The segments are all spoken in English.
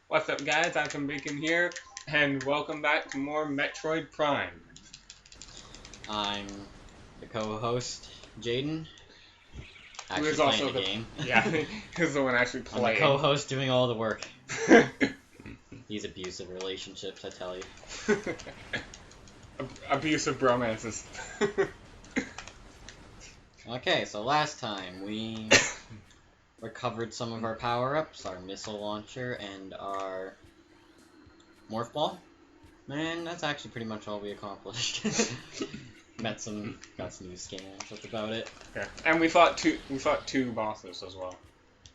What's up, guys? I'm Bacon here, and welcome back to more Metroid Prime. I'm the co-host, Jaden. Who Actually is playing also the game. Yeah, who's the one actually I'm the playing. co-host doing all the work. These abusive relationships, I tell you. Abusive bromances. Okay, so last time we recovered some of our power-ups, our missile launcher and our morph ball. Man, that's actually pretty much all we accomplished. Got some new scans. That's about it. Yeah. And we fought two bosses as well,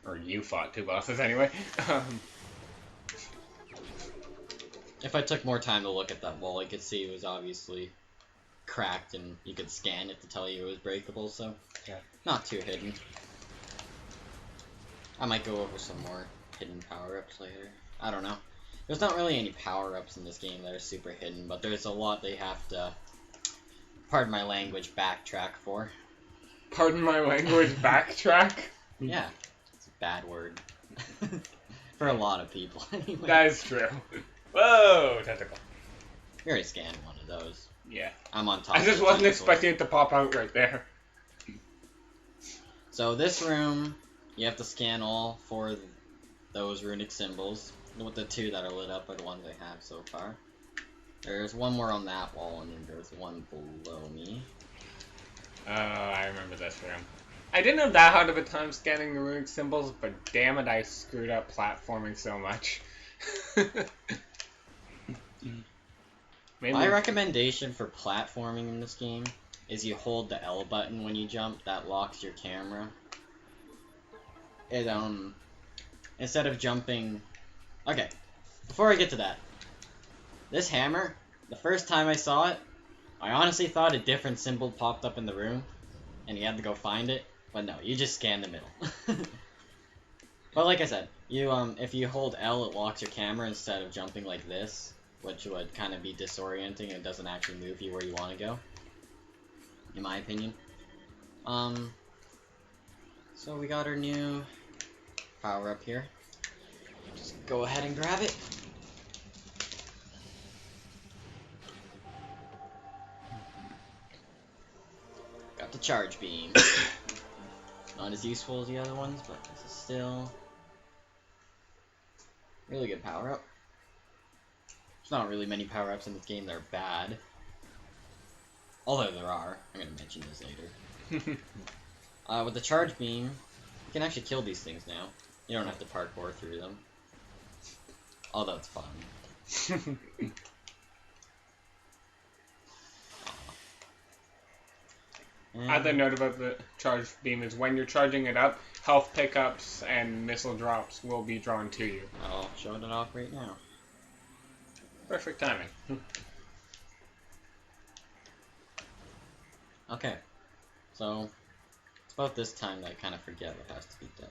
or you fought two bosses anyway. If I took more time to look at that wall, I could see it was obviously cracked, and you could scan it to tell you it was breakable. So yeah, not too hidden. I might go over some more hidden power-ups later. I don't know. There's not really any power-ups in this game that are super hidden, but there's a lot they have to, pardon my language, backtrack for. Pardon my language, backtrack? Yeah, it's a bad word. For a lot of people, anyway. That is true. Whoa, tentacle. We already scanned one of those. Yeah. I'm on top I of just the wasn't tentacle. expecting it to pop out right there. So this room, you have to scan all four of those runic symbols. With the two that are lit up are the ones I have so far. There's one more on that wall, and then there's one below me. Oh, I remember this room. I didn't have that hard of a time scanning the runic symbols, but damn it, I screwed up platforming so much. My recommendation for platforming in this game is you hold the L button when you jump. That locks your camera. It instead of jumping. Okay, before I get to that, this hammer, the first time I saw it, I honestly thought a different symbol popped up in the room, and you had to go find it. But no, you just scan the middle. But like I said, you if you hold L, it locks your camera instead of jumping like this, which would kind of be disorienting and doesn't actually move you where you want to go, in my opinion. So we got our new power up here. Just go ahead and grab it. Got the charge beam. Not as useful as the other ones, but this is still really good power up. There's not really many power ups in this game that are bad. Although there are. I'm gonna mention this later. With the charge beam, you can actually kill these things now. You don't have to parkour through them. Although it's fun. Other note about the charge beam is when you're charging it up, health pickups and missile drops will be drawn to you. I'll show it off right now. Perfect timing. Okay, so it's about this time that I kind of forget what has to be done.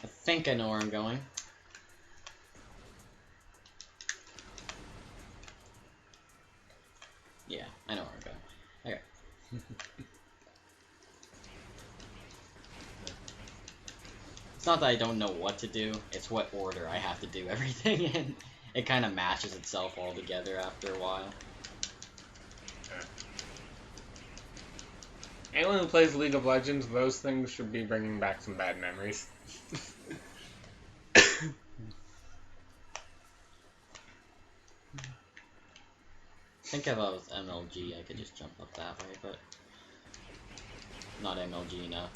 I think I know where I'm going. Yeah, I know where I'm going. Okay. It's not that I don't know what to do, it's what order I have to do everything in. It kind of mashes itself all together after a while. Anyone who plays League of Legends, those things should be bringing back some bad memories. I think if I was MLG, I could just jump up that way, but not MLG enough.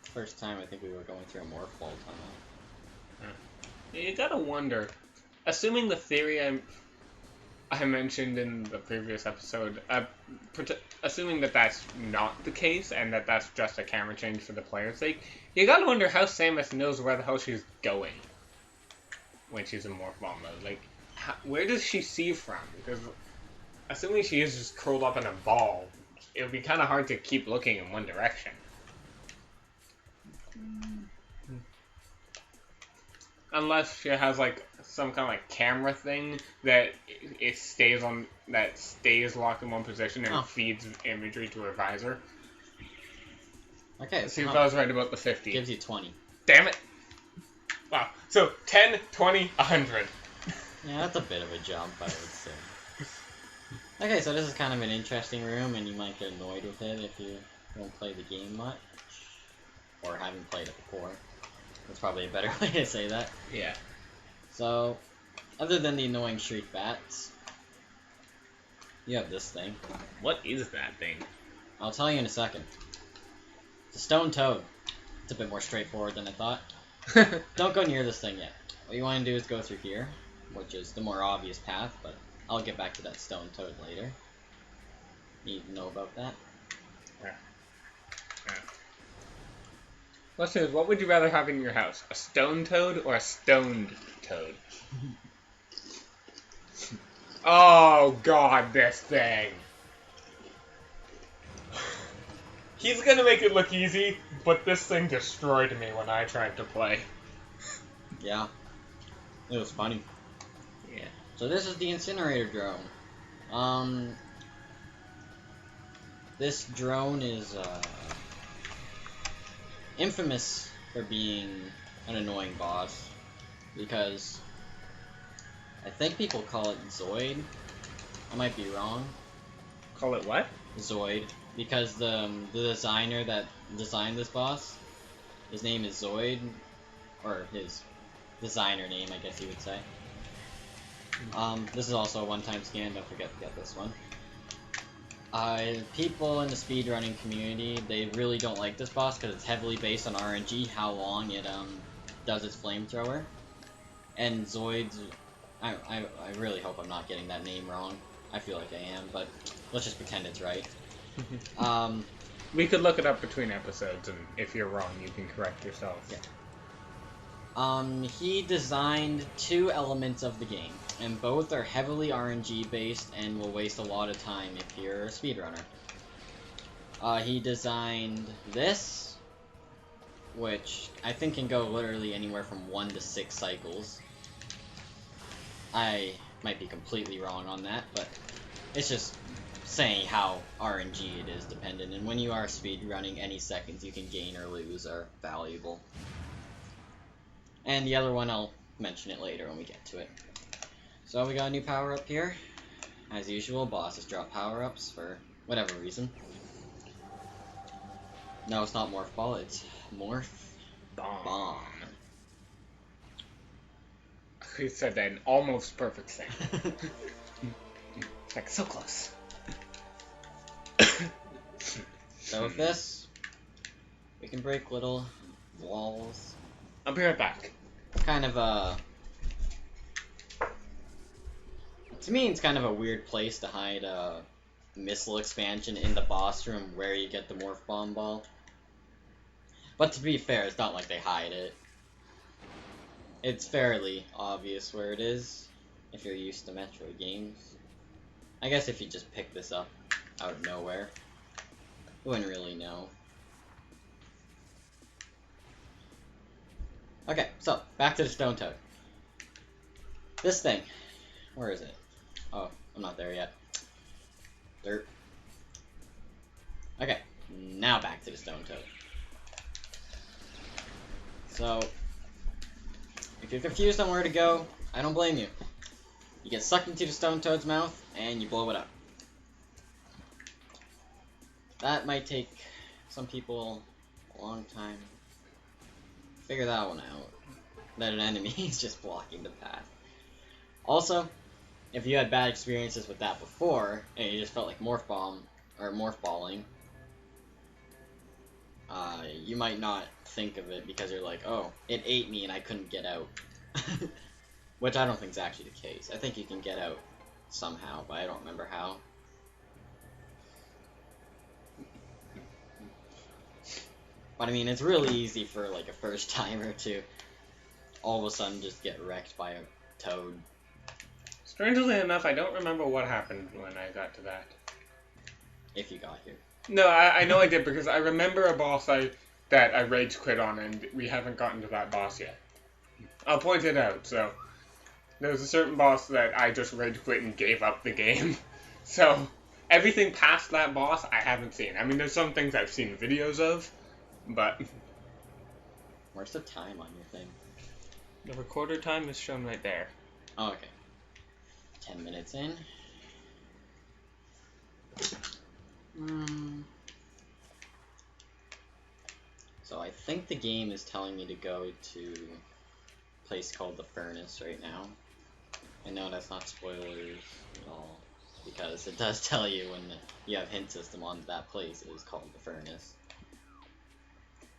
First time I think we were going through a morph ball tunnel. You gotta wonder, assuming the theory I mentioned in the previous episode, assuming that that's not the case and that that's just a camera change for the player's sake, you gotta wonder how Samus knows where the hell she's going when she's in morph ball mode. Like, where does she see from? Because assuming she is just curled up in a ball, it would be kind of hard to keep looking in one direction. unless she has like some kind of like camera thing that it stays on that stays locked in one position and feeds imagery to her visor. Okay. Let's see if I was right about the 50. Gives you 20. Damn it! Wow. So 10, 20, 100. Yeah, that's a bit of a jump, I would say. Okay, so this is kind of an interesting room, and you might get annoyed with it if you don't play the game much. Or haven't played it before. That's probably a better way to say that. Yeah. So, other than the annoying shriek bats, you have this thing. What is that thing? I'll tell you in a second. It's a stone toad. It's a bit more straightforward than I thought. Don't go near this thing yet. What you want to do is go through here, which is the more obvious path, but I'll get back to that stone toad later. Need to know about that? Yeah. Listen, what would you rather have in your house? A stone toad or a stoned toad? Oh god, this thing! He's gonna make it look easy, but this thing destroyed me when I tried to play. Yeah. It was funny. Yeah. So this is the incinerator drone. This drone is, infamous for being an annoying boss, because I think people call it Zoid. I might be wrong. Call it what? Zoid, because the designer that designed this boss, his name is Zoid, or his designer name, I guess you would say. This is also a one-time scan, don't forget to get this one. People in the speedrunning community, they really don't like this boss because it's heavily based on RNG, how long it does its flamethrower. And Zoid's, I really hope I'm not getting that name wrong. I feel like I am, but let's just pretend it's right. We could look it up between episodes, and if you're wrong, you can correct yourself. Yeah. He designed 2 elements of the game, and both are heavily RNG based and will waste a lot of time if you're a speedrunner. He designed this, which I think can go literally anywhere from 1 to 6 cycles. I might be completely wrong on that, but it's just saying how RNG it is dependent, and when you are speedrunning, any seconds you can gain or lose are valuable. And the other one, I'll mention it later when we get to it. So we got a new power-up here. As usual, bosses drop power-ups for whatever reason. No, it's not Morph Ball, it's Morph Bomb. He said that in almost perfect sync. Like, so close. So with this, we can break little walls. I'll be right back. It's kind of a... To me, it's kind of a weird place to hide a missile expansion in the boss room where you get the Morph Bomb Ball. But to be fair, it's not like they hide it. It's fairly obvious where it is, if you're used to Metroid games. I guess if you just pick this up out of nowhere, you wouldn't really know. Okay, so, back to the Stone Toad. This thing. Where is it? Oh, I'm not there yet. Dirt. Okay, now back to the Stone Toad. So, if you're confused on where to go, I don't blame you. You get sucked into the Stone Toad's mouth, and you blow it up. That might take some people a long time to figure that one out. That an enemy is just blocking the path. Also, if you had bad experiences with that before, and you just felt like Morph Bomb, or Morph Balling, you might not think of it because you're like, oh, it ate me and I couldn't get out. Which I don't think is actually the case. I think you can get out somehow, but I don't remember how. But I mean, it's really easy for like a first timer to all of a sudden just get wrecked by a toad. Strangely enough, I don't remember what happened when I got to that. If you got here. No, I know I did, because I remember a boss that I rage quit on, and we haven't gotten to that boss yet. I'll point it out. So there was a certain boss that I just rage quit and gave up the game. So everything past that boss, I haven't seen. I mean, there's some things I've seen videos of, but Where's the time on your thing? the recorder time is shown right there. Oh, okay. 10 minutes in. So I think the game is telling me to go to a place called the Furnace right now. I know that's not spoilers at all, because it does tell you when you have hint system on that place, it is called the Furnace.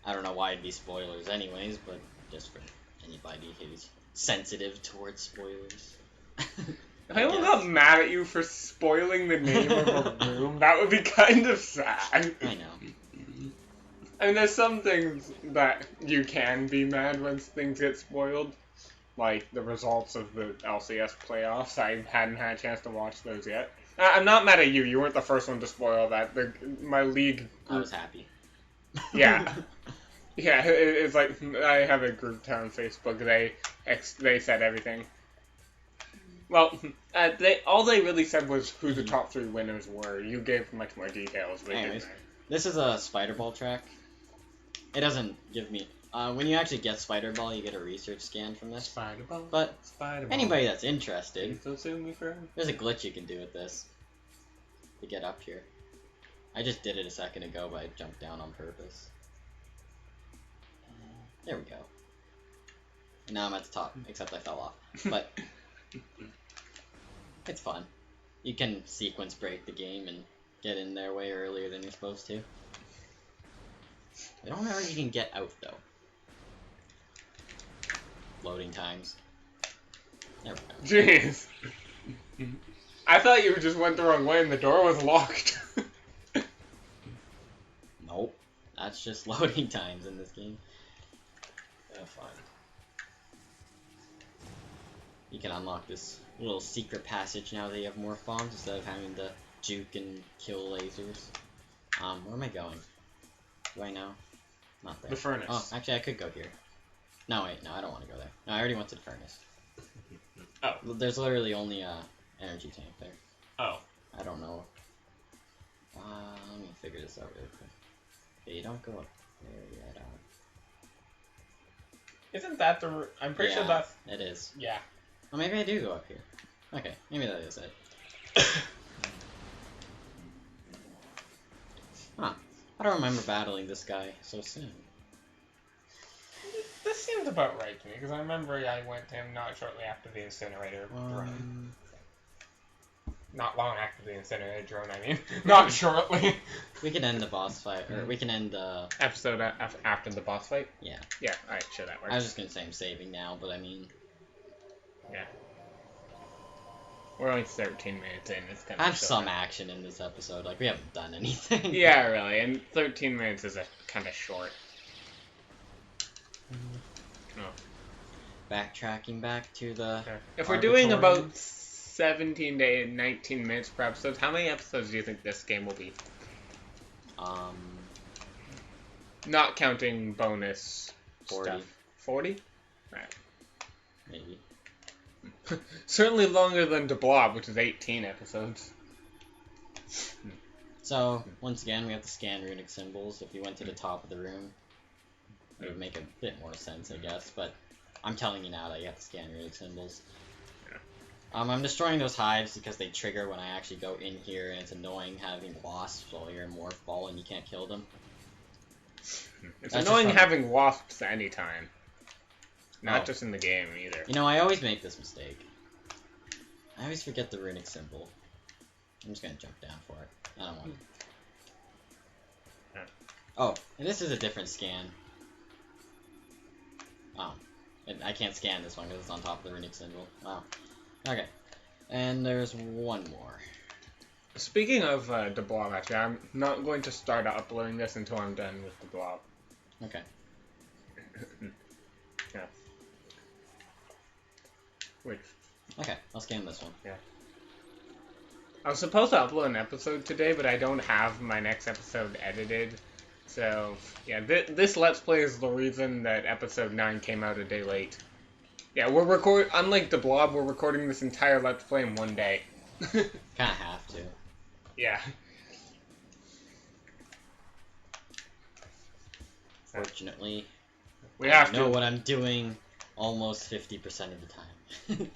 I don't know why it'd be spoilers anyways, but just for anybody who's sensitive towards spoilers. If anyone got mad at you for spoiling the name of a room, that would be kind of sad. I know. I mean, there's some things that you can be mad when things get spoiled. Like the results of the LCS playoffs. I hadn't had a chance to watch those yet. I'm not mad at you. You weren't the first one to spoil that. My league... I was happy. Yeah. Yeah, it's like, I have a group chat on Facebook. They said everything. Well, all they really said was who the top 3 winners were. You gave much more details. Anyways, this is a Spider Ball track. It doesn't give me... when you actually get Spider Ball, you get a research scan from this. Spider Ball. But Spider Ball. anybody that's interested, there's a glitch you can do with this to get up here. I just did it a second ago, but I jumped down on purpose. There we go. And now I'm at the top, except I fell off. But it's fun. You can sequence break the game and get in there way earlier than you're supposed to. I don't know how you can get out, though. Loading times. There we go. Jeez. I thought you just went the wrong way and the door was locked. Nope. That's just loading times in this game. Yeah, fine. You can unlock this little secret passage now that you have morph bombs instead of having to juke and kill lasers. Where am I going? Do I know? Not there. The furnace. Oh, actually I could go here. No, wait, no, I don't want to go there. No, I already went to the furnace. Oh. There's literally only a energy tank there. Oh. I don't know. Let me figure this out real quick. Okay, you don't go up there yet. Isn't that the... I'm pretty sure that's... it is. Yeah. Well, maybe I do go up here. Okay, maybe that is it. Huh. I don't remember battling this guy so soon. This seems about right to me, because I remember I went to him not shortly after the incinerator drone. Not long after the incinerator drone, I mean. Not shortly. We can end the boss fight, or we can end the... Episode after the boss fight? Yeah. Yeah, alright, sure, that works. I was just gonna say I'm saving now, but I mean... Yeah. We're only 13 minutes in. It's kind of have some action in this episode. Like, we haven't done anything. Yeah, really. And 13 minutes is kind of short. Oh. Backtracking back to the... Okay. If we're doing about 17 to 19 minutes per episode, how many episodes do you think this game will be? Not counting bonus 40. stuff. 40? Right. Maybe. Certainly longer than The Blob, which is 18 episodes. So, once again, we have to scan runic symbols. If you went to the top of the room, it would make a bit more sense, I guess, but I'm telling you now that you have to scan runic symbols. Yeah. I'm destroying those hives because they trigger when I actually go in here, and it's annoying having wasps while you're in morph ball and you can't kill them. It's annoying having wasps anytime. Not just in the game, either. You know, I always make this mistake. I always forget the runic symbol. I'm just gonna jump down for it. I don't want it. Yeah. Oh, and this is a different scan. Oh. I can't scan this one because it's on top of the runic symbol. Wow. Okay. And there's one more. Speaking of the blob, actually, I'm not going to start uploading this until I'm done with the blob. Okay. Yeah. Wait. Okay, I'll scan this one. Yeah. I was supposed to upload an episode today, but I don't have my next episode edited. So, yeah, this Let's Play is the reason that episode 9 came out a day late. Yeah, unlike the Blob, we're recording this entire Let's Play in one day. Kinda have to. Yeah. Fortunately, We have I know to. what I'm doing almost 50% of the time.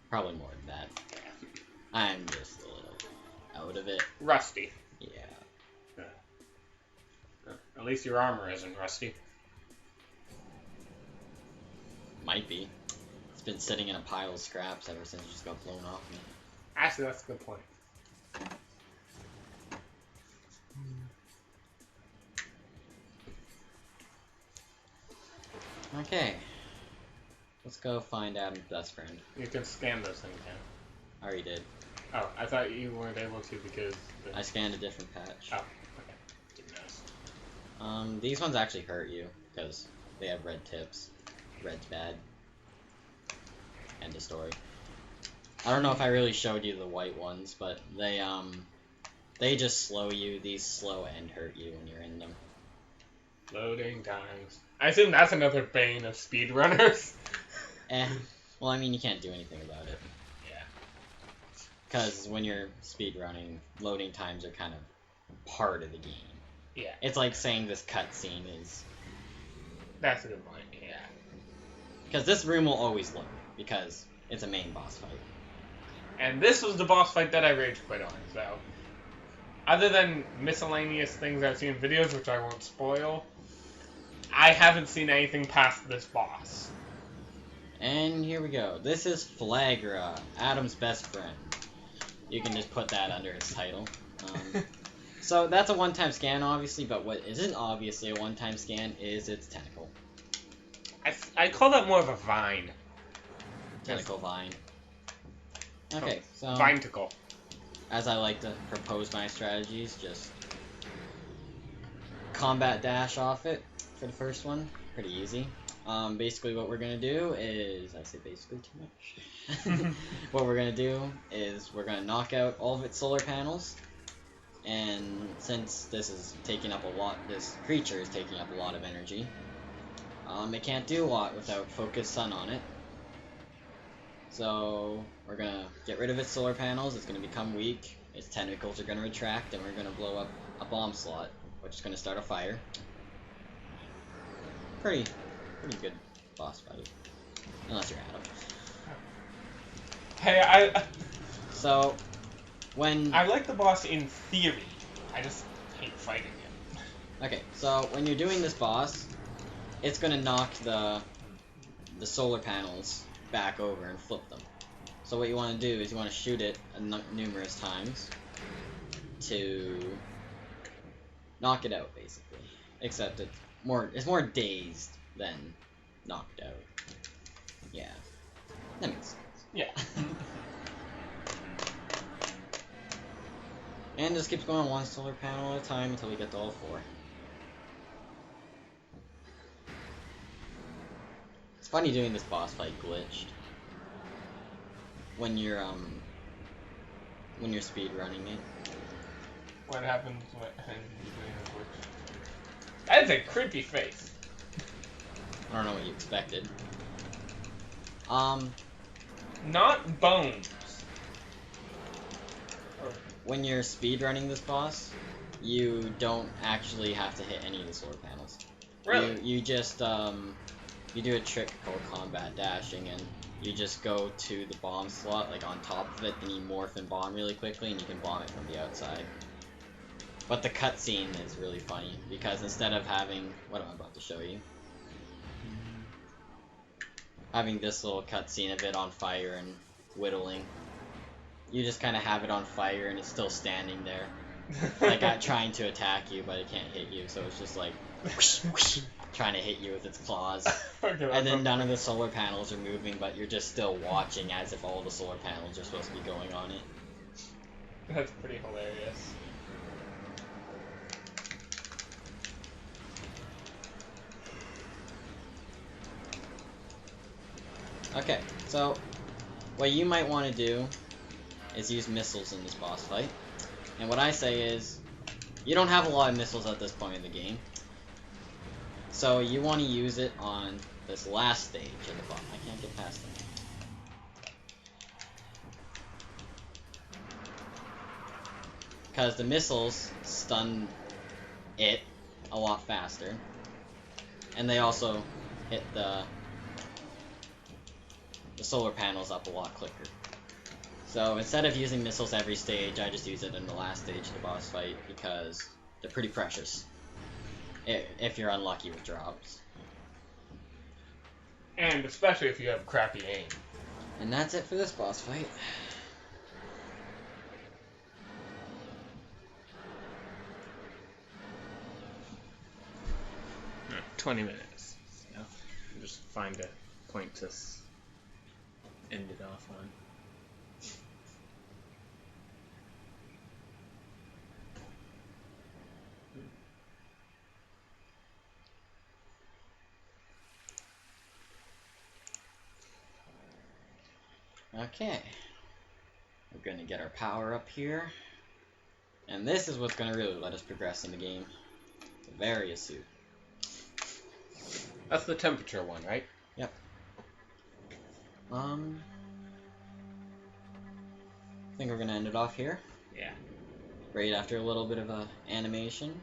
Probably more than that. I'm just a little out of it. Rusty. Yeah. At least your armor isn't rusty. Might be. It's been sitting in a pile of scraps ever since it just got blown off me. Actually, that's a good point. Okay. Let's go find Adam's best friend. You can scan those things now. I already did. Oh, I thought you weren't able to because... I scanned a different patch. Oh, okay. Didn't notice. These ones actually hurt you, because they have red tips. Red's bad. End of story. I don't know if I really showed you the white ones, but they just slow you. These slow and hurt you when you're in them. Loading times. I assume that's another bane of speedrunners. Well, I mean, you can't do anything about it. Yeah. Because when you're speedrunning, loading times are kind of part of the game. Yeah. It's like saying this cutscene is... That's a good point, yeah. Because this room will always load, because it's a main boss fight. And this was the boss fight that I rage quit on, so... Other than miscellaneous things I've seen in videos, which I won't spoil, I haven't seen anything past this boss. And here we go. This is Flagra, Adam's best friend. You can just put that under his title. So that's a one-time scan, obviously, but what isn't obviously a one-time scan is its tentacle. I call that more of a vine. Tentacle vine. Okay, so... Vine-tickle. As I like to propose my strategies, just... combat dash off it for the first one. Pretty easy. Basically what we're gonna do is... I say basically too much. What we're gonna do is we're gonna knock out all of its solar panels. And since this is taking up a lot, this creature is taking up a lot of energy, it can't do a lot without focused sun on it. So we're gonna get rid of its solar panels. It's gonna become weak. Its tentacles are gonna retract, and we're gonna blow up a bomb slot, which is gonna start a fire. Pretty good boss fight, unless you're Adam. Hey, So when I like the boss in theory. I just hate fighting him. Okay, so when you're doing this boss, it's gonna knock the solar panels back over and flip them. So what you want to do is you want to shoot it numerous times to knock it out, basically. Except it's more dazed than knocked out. Yeah, that makes sense. Yeah. And just keeps going one solar panel at a time until we get to all four. It's funny doing this boss fight glitched. When you're speed running it. What happens when you're doing a glitch? That is a creepy face. I don't know what you expected. Not bones. When you're speedrunning this boss, you don't actually have to hit any of the solar panels. Really? You just you do a trick called combat dashing, and you just go to the bomb slot like on top of it, then you morph and bomb really quickly, and you can bomb it from the outside. But the cutscene is really funny because instead of having what I'm about to show you, having this little cutscene of it on fire and whittling. You just kind of have it on fire and it's still standing there, like trying to attack you, but it can't hit you. So it's just like whoosh, whoosh, trying to hit you with its claws. Okay, And then none of the solar panels are moving, but you're just still watching as if all the solar panels are supposed to be going on it. That's pretty hilarious. Okay, so what you might want to do is use missiles in this boss fight. And what I say is, you don't have a lot of missiles at this point in the game. So you want to use it on this last stage of the bomb. I can't get past them. Because the missiles stun it a lot faster. And they also hit the solar panels up a lot quicker. So instead of using missiles every stage, I just use it in the last stage of the boss fight because they're pretty precious. If you're unlucky with drops. And especially if you have crappy aim. And that's it for this boss fight. 20 minutes. So just find a point to end it off on. Okay. We're gonna get our power up here. And this is what's gonna really let us progress in the game. The Varia suit. That's the temperature one, right? Yep. I think we're gonna end it off here. Yeah. Right after a little bit of a animation.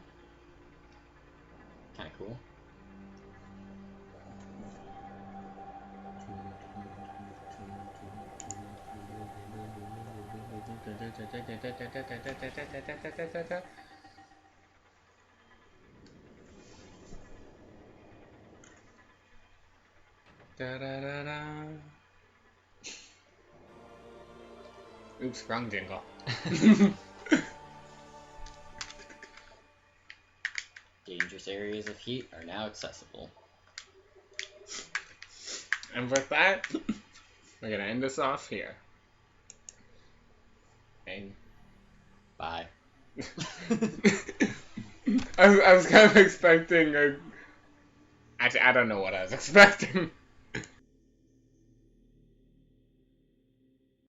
Kinda cool. Oops, wrong jingle. Dangerous areas of heat are now accessible. And with that, we're gonna end this off here. And Bye. I was kind of expecting a... Actually, I don't know what I was expecting.